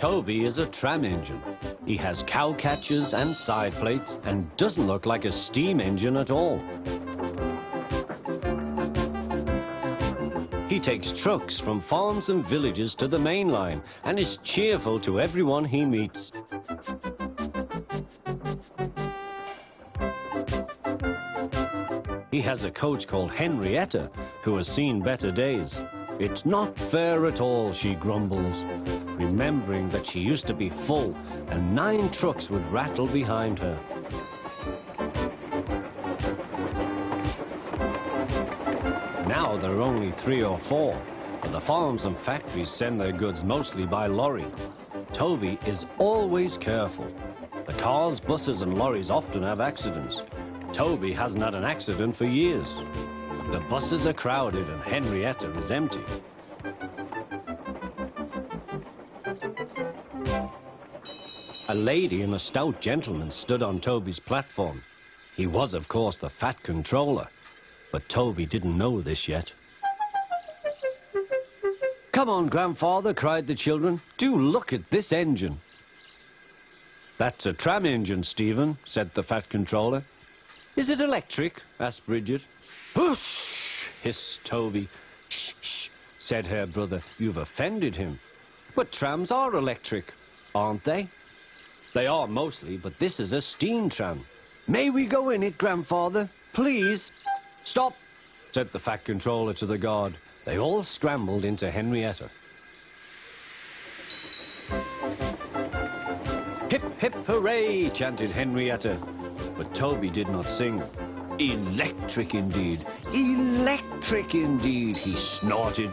Toby is a tram engine. He has cow catchers and side plates and doesn't look like a steam engine at all. He takes trucks from farms and villages to the main line and is cheerful to everyone he meets. He has a coach called Henrietta, who has seen better days. "It's not fair at all," she grumbles, remembering that she used to be full and 9 trucks would rattle behind her. Now there are only 3 or 4, but the farms and factories send their goods mostly by lorry. Toby is always careful. The cars, buses and lorries often have accidents. Toby hasn't had an accident for years. The buses are crowded and Henrietta is empty. A lady and a stout gentleman stood on Toby's platform. He was, of course, the Fat Controller, but Toby didn't know this yet. "Come on, Grandfather," cried the children. "Do look at this engine." "That's a tram engine, Stephen," said the Fat Controller. "Is it electric?" asked Bridget. "Whoosh!" hissed Toby. "Shh, shh," said her brother. "You've offended him." "But trams are electric, aren't they?" "They are mostly, but this is a steam tram." "May we go in it, Grandfather? Please?" "Stop," said the Fat Controller to the guard. They all scrambled into Henrietta. "Hip, hip, hooray!" chanted Henrietta. But Toby did not sing. "Electric indeed! Electric indeed!" he snorted.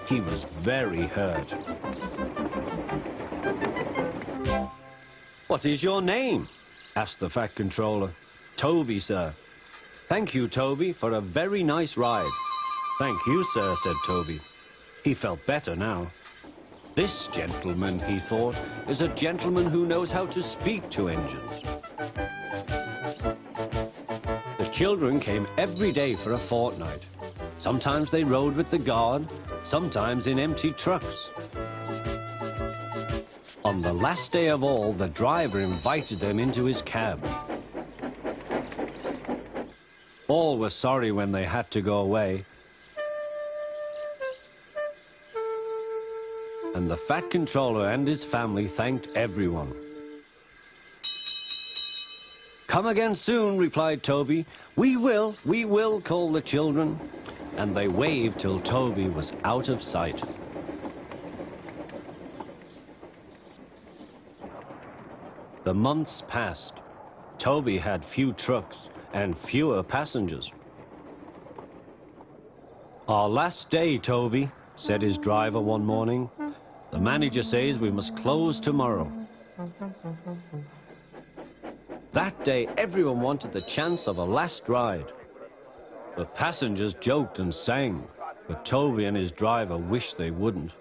He was very hurt. "What is your name?" asked the Fat Controller. "Toby, sir." "Thank you, Toby, for a very nice ride." "Thank you, sir," said Toby. He felt better now. This gentleman, he thought, is a gentleman who knows how to speak to engines. The children came every day for a fortnight. Sometimes they rode with the guard, sometimes in empty trucks. On the last day of all, the driver invited them into his cab. All were sorry when they had to go away. And the Fat Controller and his family thanked everyone. "Come again soon," replied Toby. We will," called the children. And they waved till Toby was out of sight. The months passed. Toby had few trucks and fewer passengers. "Our last day, Toby," said his driver one morning. "The manager says we must close tomorrow." That day, everyone wanted the chance of a last ride. The passengers joked and sang, but Toby and his driver wished they wouldn't.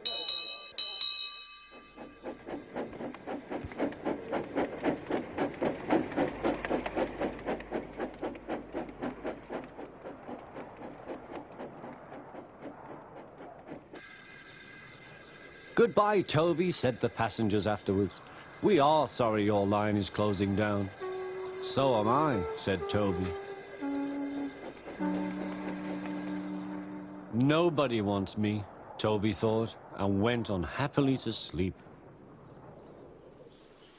"Goodbye, Toby," said the passengers afterwards. "We are sorry your line is closing down." "So am I," said Toby. Nobody wants me, Toby thought, and went on happily to sleep.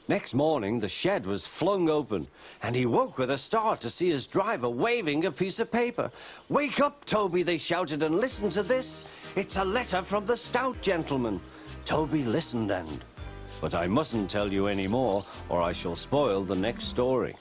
Next morning, the shed was flung open, and he woke with a start to see his driver waving a piece of paper. "Wake up, Toby," they shouted, "and listen to this. It's a letter from the stout gentleman." Toby listened but I mustn't tell you any more, or I shall spoil the next story.